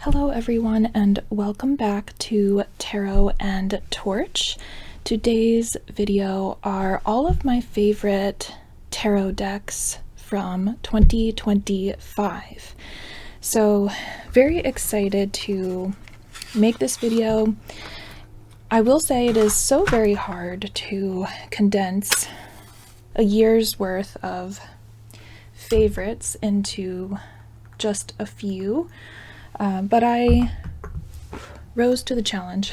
Hello everyone and welcome back to Tarot and Torch. Today's video are all of my favorite tarot decks from 2025. So very excited to make this video. I will say it is so very hard to condense a year's worth of favorites into just a few. But I rose to the challenge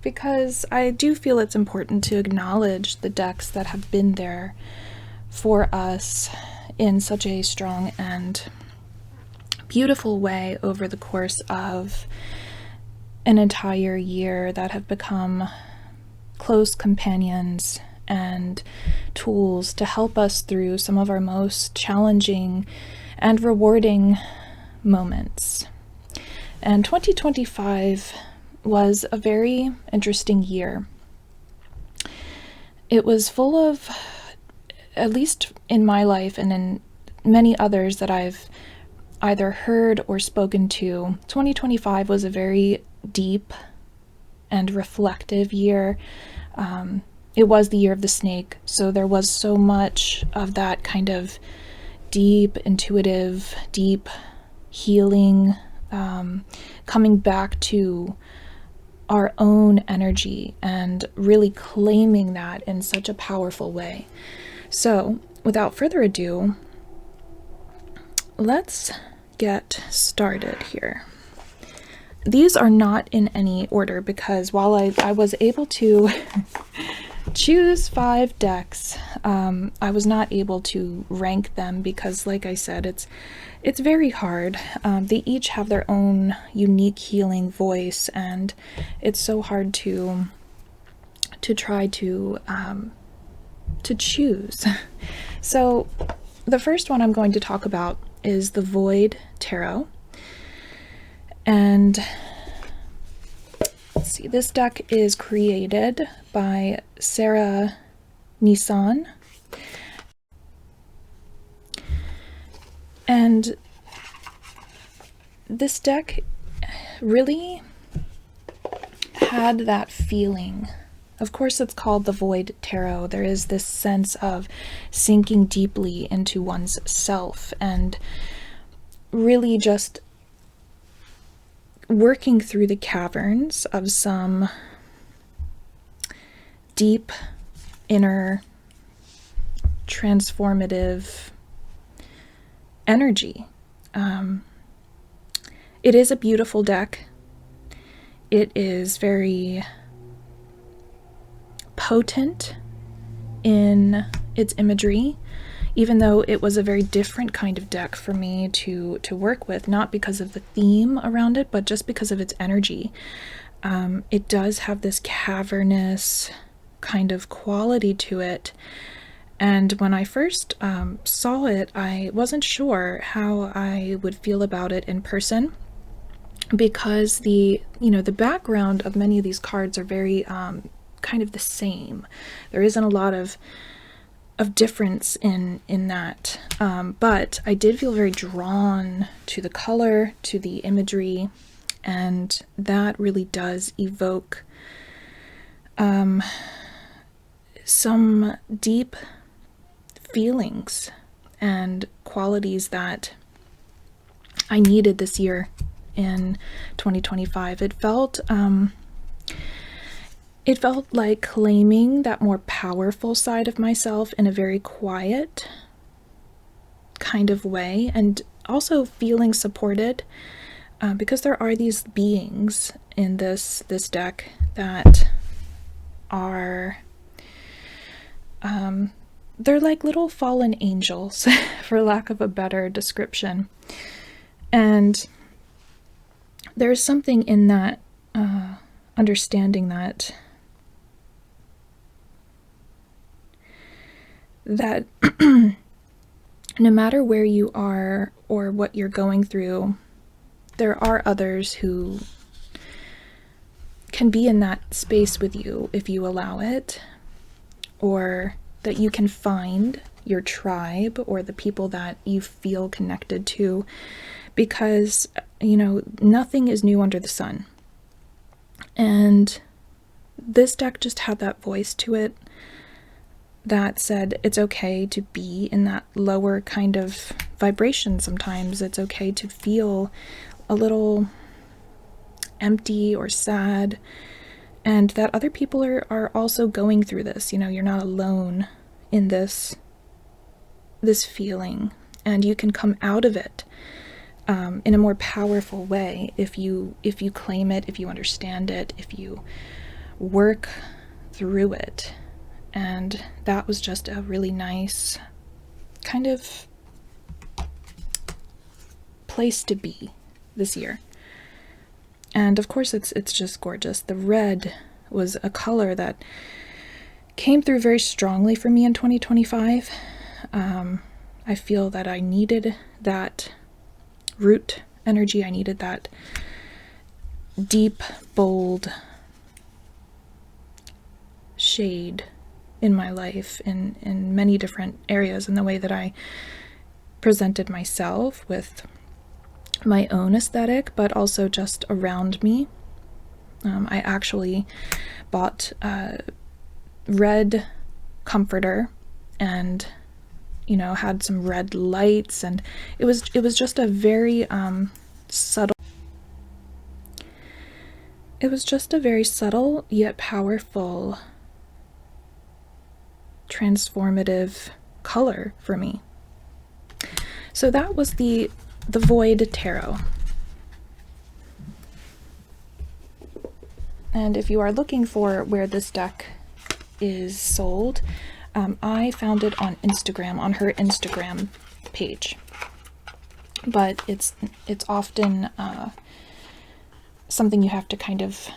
because I do feel it's important to acknowledge the decks that have been there for us in such a strong and beautiful way over the course of an entire year, that have become close companions and tools to help us through some of our most challenging and rewarding moments. And 2025 was a very interesting year. It was full of, at least in my life and in many others that I've either heard or spoken to, 2025 was a very deep and reflective year. It was the year of the snake, so there was so much of that kind of deep, intuitive, deep healing, coming back to our own energy and really claiming that in such a powerful way. So without further ado, let's get started here. These are not in any order because while I was able to choose 5 decks, I was not able to rank them because, like I said, it's very hard. They each have their own unique healing voice, and it's so hard to try to choose. So the first one I'm going to talk about is the Void Tarot. And let's see, this deck is created by Sarah Nissan. And this deck really had that feeling. Of course, it's called the Void Tarot. There is this sense of sinking deeply into one's self and really just working through the caverns of some deep inner transformative energy. It is a beautiful deck. It is very potent in its imagery, even though it was a very different kind of deck for me to work with, not because of the theme around it, but just because of its energy. It does have this cavernous kind of quality to it. And when I first saw it, I wasn't sure how I would feel about it in person, because the background of many of these cards are very kind of the same. There isn't a lot of difference in that, but I did feel very drawn to the color, to the imagery, and that really does evoke some deep feelings and qualities that I needed this year in 2025. It felt like claiming that more powerful side of myself in a very quiet kind of way, and also feeling supported because there are these beings in this deck that are they're like little fallen angels, for lack of a better description. And there's something in that understanding that no matter where you are or what you're going through, there are others who can be in that space with you if you allow it, or that you can find your tribe or the people that you feel connected to, because, you know, nothing is new under the sun. And this deck just had that voice to it that said it's okay to be in that lower kind of vibration sometimes. It's okay to feel a little empty or sad, and that other people are also going through this. You know, you're not alone in this feeling, and you can come out of it in a more powerful way if you claim it, if you understand it, if you work through it. And that was just a really nice kind of place to be this year. And of course it's just gorgeous. The red was a color that came through very strongly for me in 2025. I feel that I needed that root energy. I needed that deep, bold shade in my life in many different areas, in the way that I presented myself with my own aesthetic, but also just around me. I actually bought a red comforter and, you know, had some red lights, and it was just a very subtle, it was just a very subtle yet powerful, transformative color for me. So that was the Void Tarot. And if you are looking for where this deck is sold, I found it on Instagram, on her Instagram page. But it's often something you have to kind of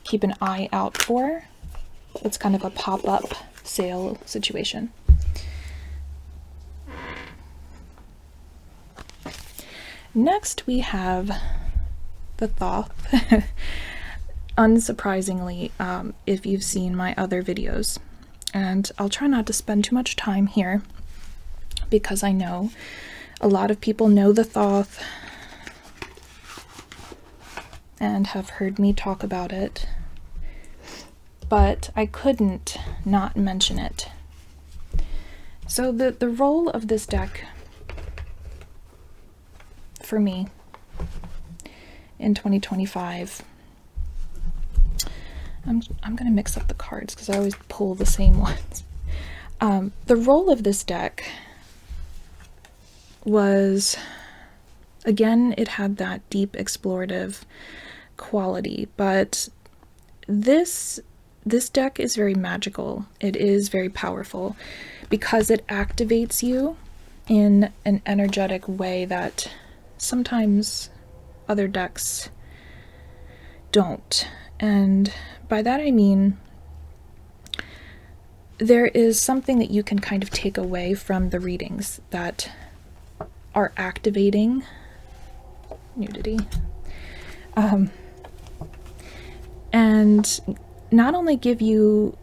keep an eye out for. It's kind of a pop-up sale situation. Next we have the Thoth. Unsurprisingly, if you've seen my other videos, and I'll try not to spend too much time here because I know a lot of people know the Thoth and have heard me talk about it, but I couldn't not mention it. So the role of this deck for me in 2025, I'm gonna mix up the cards because I always pull the same ones. The role of this deck was, again, it had that deep explorative quality, but this deck is very magical. It is very powerful because it activates you in an energetic way that sometimes other decks don't. And by that I mean there is something that you can kind of take away from the readings that are activating nudity, and not only give you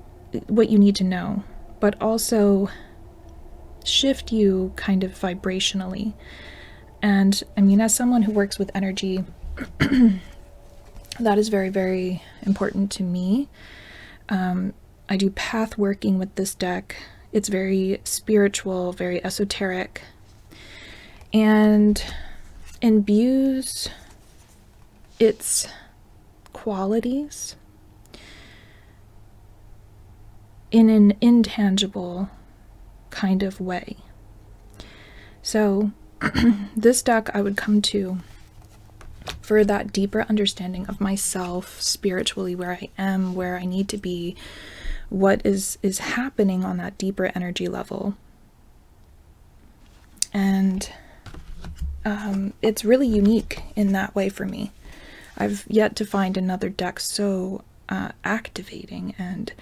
what you need to know, but also shift you kind of vibrationally. And I mean, as someone who works with energy, that is very, very important to me. I do path working with this deck. It's very spiritual, very esoteric, and imbues its qualities in an intangible kind of way. So this deck I would come to for that deeper understanding of myself spiritually, where I am, where I need to be, what is happening on that deeper energy level. And it's really unique in that way for me. I've yet to find another deck so activating, and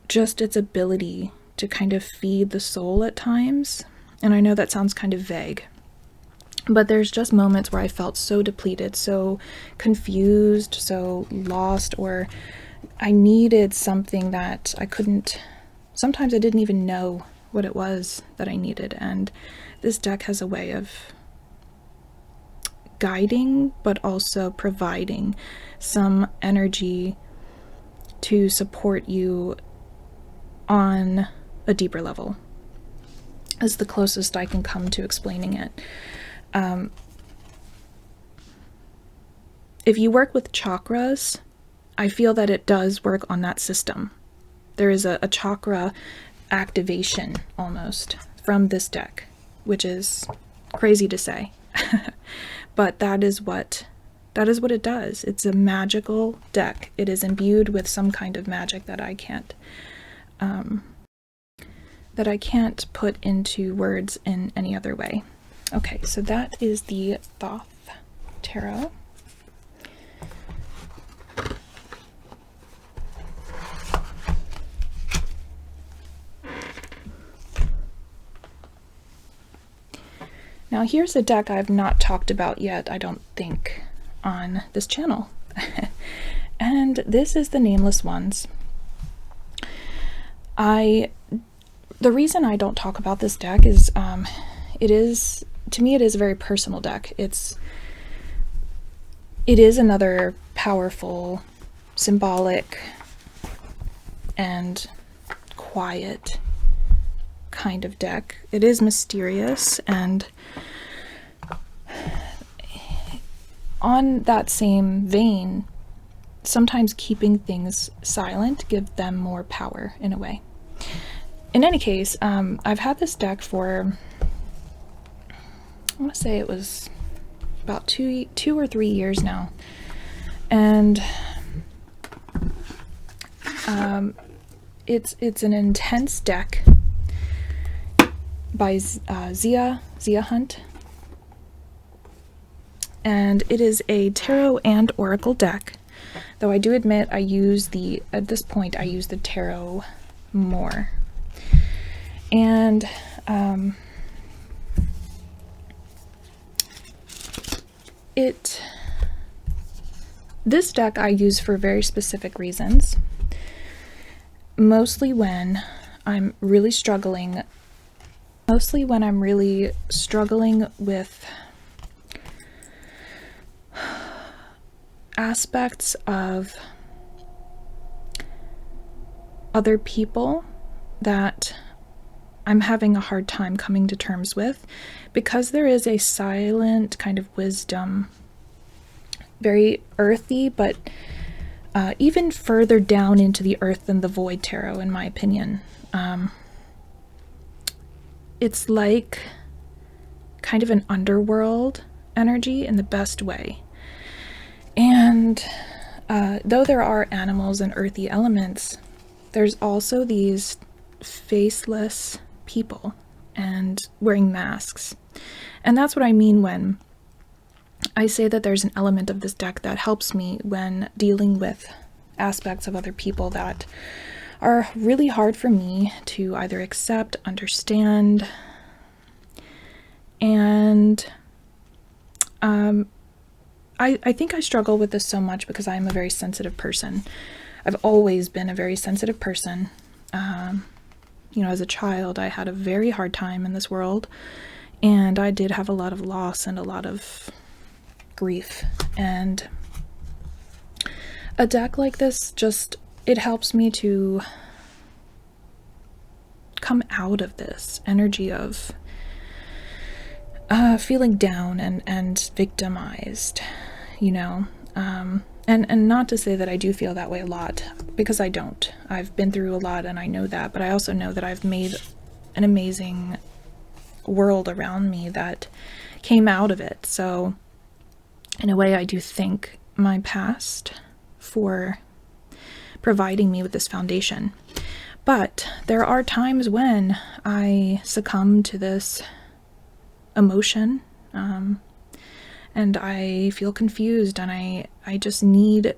just its ability to kind of feed the soul at times. And I know that sounds kind of vague, but there's just moments where I felt so depleted, so confused, so lost, or I needed something that I couldn't, sometimes I didn't even know what it was that I needed. And this deck has a way of guiding, but also providing some energy to support you on a deeper level. Is the closest I can come to explaining it. If you work with chakras, I feel that it does work on that system. There is a chakra activation almost from this deck, which is crazy to say. But that is what it does. It's a magical deck. It is imbued with some kind of magic that I can't put into words in any other way. Okay, so that is the Thoth Tarot. Now here's a deck I've not talked about yet, I don't think, on this channel. And this is the Nameless Ones. The reason I don't talk about this deck is, to me it is a very personal deck. It is another powerful, symbolic, and quiet kind of deck. It is mysterious, and on that same vein, sometimes keeping things silent gives them more power in a way. In any case, I've had this deck for, I want to say it was about two or 3 years now, and it's an intense deck by Zia Hunt, and it is a tarot and oracle deck, though I do admit at this point I use the tarot more. And this deck I use for very specific reasons, mostly when I'm really struggling with aspects of other people that I'm having a hard time coming to terms with, because there is a silent kind of wisdom, very earthy, but even further down into the earth than the Void Tarot, in my opinion. It's like kind of an underworld energy in the best way. And though there are animals and earthy elements, there's also these faceless people and wearing masks. And that's what I mean when I say that there's an element of this deck that helps me when dealing with aspects of other people that are really hard for me to either accept, understand, and I think I struggle with this so much because I'm a very sensitive person. I've always been a very sensitive person. You know, as a child, I had a very hard time in this world, and I did have a lot of loss and a lot of grief. And a deck like this it helps me to come out of this energy of feeling down and victimized, you know. And not to say that I do feel that way a lot, because I don't. I've been through a lot and I know that, but I also know that I've made an amazing world around me that came out of it. So in a way, I do thank my past for providing me with this foundation. But there are times when I succumb to this emotion, and I feel confused, and I just need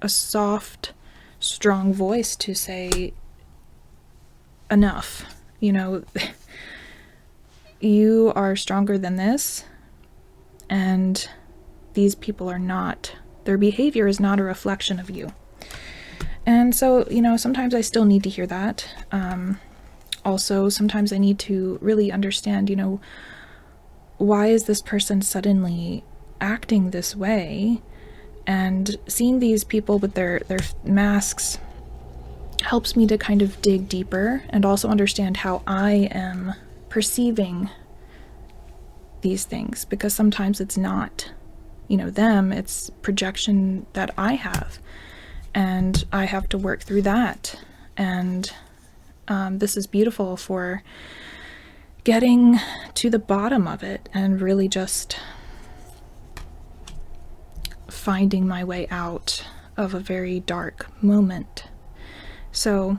a soft, strong voice to say, enough, you know, you are stronger than this, and these people are not, their behavior is not a reflection of you. And so, you know, sometimes I still need to hear that. Also, sometimes I need to really understand, you know, why is this person suddenly acting this way? And seeing these people with their masks helps me to kind of dig deeper and also understand how I am perceiving these things, because sometimes it's not, you know, them, it's projection that I have, and I have to work through that. And this is beautiful for getting to the bottom of it and really just finding my way out of a very dark moment. So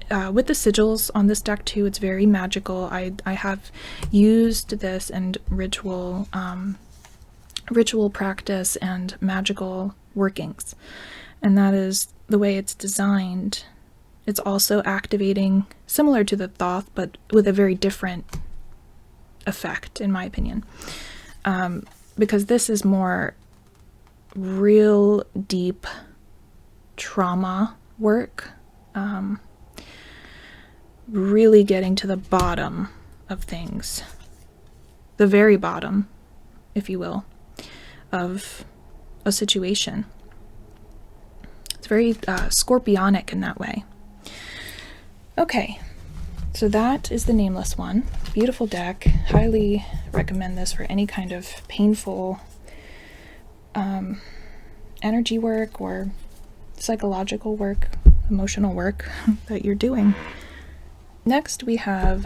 with the sigils on this deck too, it's very magical. I have used this in ritual practice and magical workings, and that is the way it's designed. It's also activating, similar to the Thoth, but with a very different effect, in my opinion, because this is more real deep trauma work, really getting to the bottom of things, the very bottom, if you will, of a situation. It's very scorpionic in that way. Okay, so that is the Nameless One. Beautiful deck. Highly recommend this for any kind of painful energy work or psychological work, emotional work that you're doing. Next, we have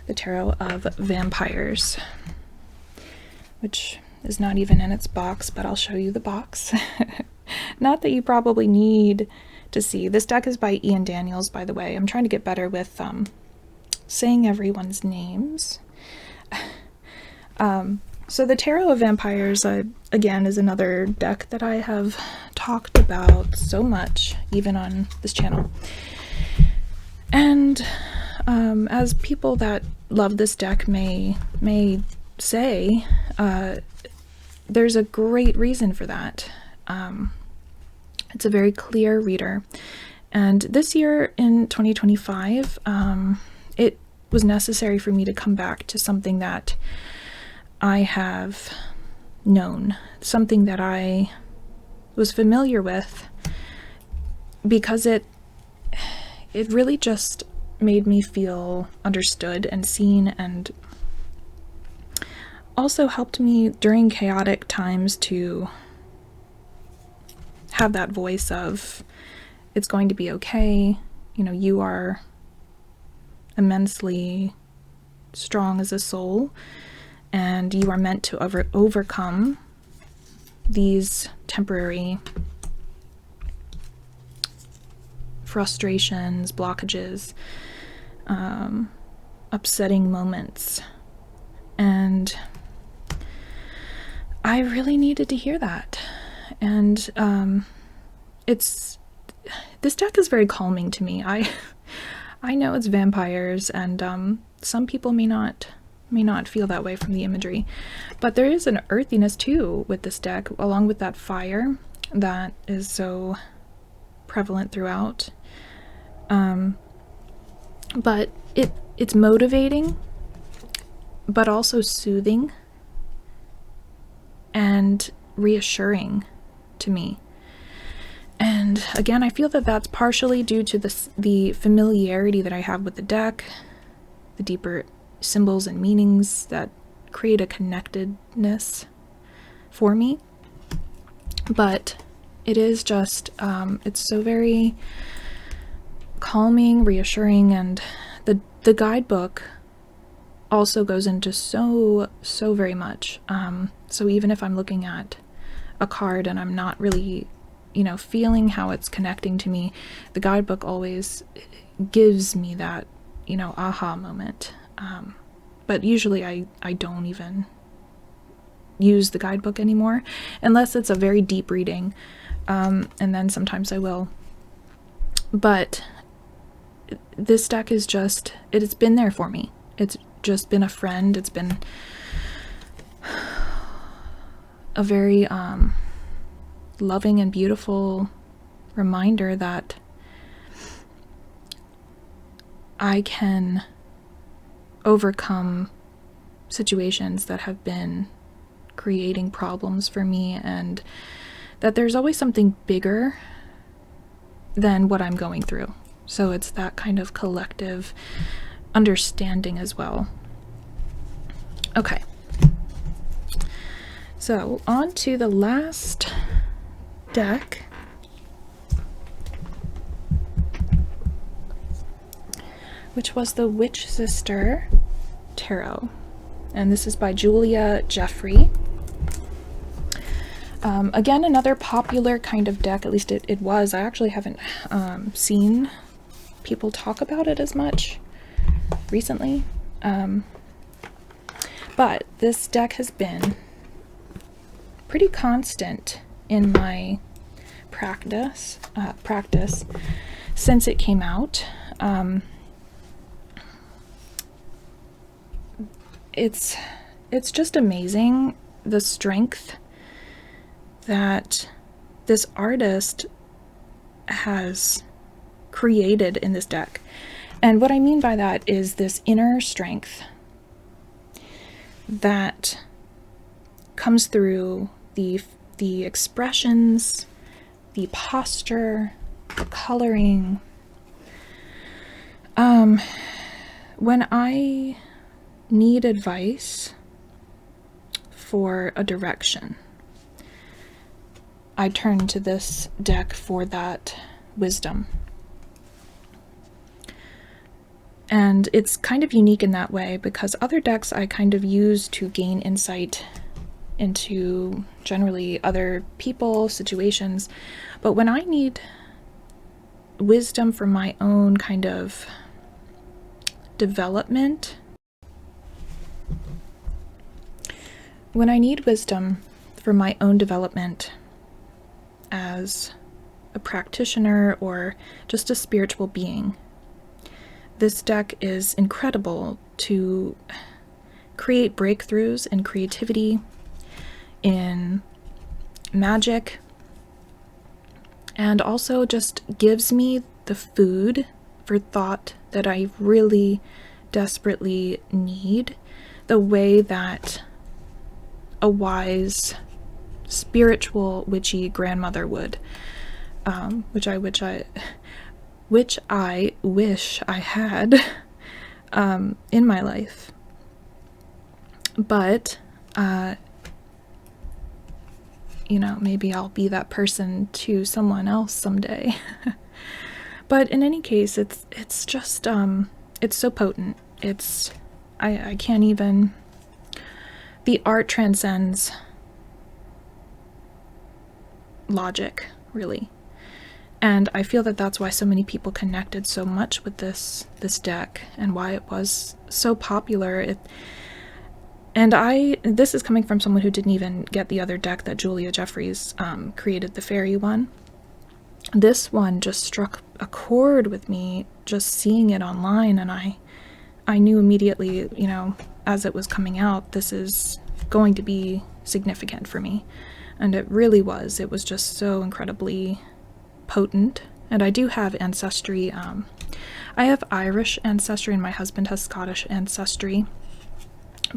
the Tarot of Vampires, which is not even in its box, but I'll show you the box. Not that you probably need to see. This deck is by Ian Daniels, by the way. I'm trying to get better with saying everyone's names. So the Tarot of Vampires, again, is another deck that I have talked about so much, even on this channel. And as people that love this deck may say, there's a great reason for that. It's a very clear reader. And this year in 2025, it was necessary for me to come back to something that I have known, something that I was familiar with, because it really just made me feel understood and seen, and also helped me during chaotic times to have that voice of, it's going to be okay, you know, you are immensely strong as a soul, and you are meant to overcome these temporary frustrations, blockages, upsetting moments. And I really needed to hear that. And this deck is very calming to me. I know it's vampires, and some people may not feel that way from the imagery, but there is an earthiness too with this deck, along with that fire that is so prevalent throughout. But it's motivating, but also soothing and reassuring to me. And again, I feel that that's partially due to the familiarity that I have with the deck, the deeper symbols and meanings that create a connectedness for me. But it is just, it's so very calming, reassuring, and the guidebook also goes into so very much. So even if I'm looking at a card and I'm not really, you know, feeling how it's connecting to me, the guidebook always gives me that, you know, aha moment. But usually I don't even use the guidebook anymore, unless it's a very deep reading, and then sometimes I will. But this deck is just, it's been there for me. It's just been a friend. It's been a very loving and beautiful reminder that I can overcome situations that have been creating problems for me, and that there's always something bigger than what I'm going through. So it's that kind of collective understanding as well. Okay. So on to the last deck. Which was the Witch Sister Tarot. And this is by Julia Jeffrey. Again, another popular kind of deck, at least it was. I actually haven't seen people talk about it as much recently. But this deck has been pretty constant in my practice since it came out. It's just amazing the strength that this artist has created in this deck. And what I mean by that is this inner strength that comes through the expressions, the posture, the coloring. When I need advice for a direction, I turn to this deck for that wisdom. And it's kind of unique in that way, because other decks I kind of use to gain insight into generally other people, situations. But when I need wisdom for my own kind of development, when I need wisdom for my own development as a practitioner or just a spiritual being, this deck is incredible to create breakthroughs in creativity, in magic, and also just gives me the food for thought that I really desperately need, the way that a wise, spiritual, witchy grandmother would, which I wish I had in my life. But maybe I'll be that person to someone else someday. But in any case, it's just it's so potent. I can't even. The art transcends logic, really. And I feel that that's why so many people connected so much with this deck, and why it was so popular. This is coming from someone who didn't even get the other deck that Julia Jeffries created, the fairy one. This one just struck a chord with me, just seeing it online, and I knew immediately, as it was coming out, this is going to be significant for me. And it really was. It was just so incredibly potent. And I do have ancestry. I have Irish ancestry and my husband has Scottish ancestry.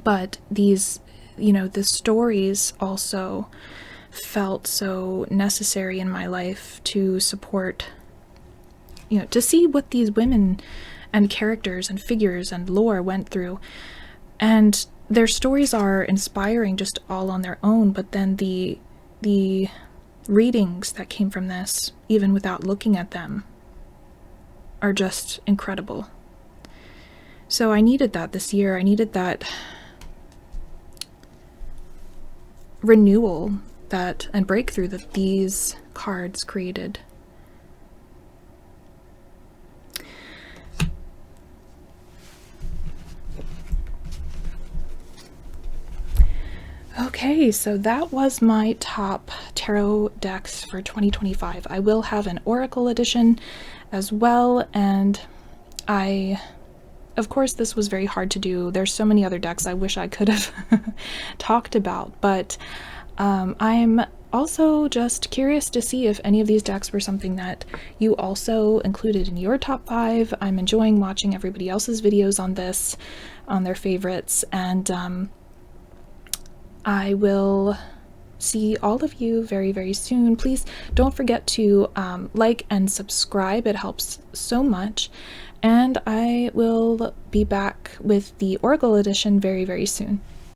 But these, the stories also felt so necessary in my life to support, to see what these women and characters and figures and lore went through. And their stories are inspiring just all on their own, but then the readings that came from this, even without looking at them, are just incredible. So I needed that this year. I needed that renewal and breakthrough that these cards created. Okay, so that was my top tarot decks for 2025. I will have an Oracle edition as well, and of course, this was very hard to do. There's so many other decks I wish I could have talked about, but I'm also just curious to see if any of these decks were something that you also included in your top 5. I'm enjoying watching everybody else's videos on this, on their favorites, and I will see all of you very, very soon. Please don't forget to like and subscribe. It helps so much. And I will be back with the Oracle edition very, very soon.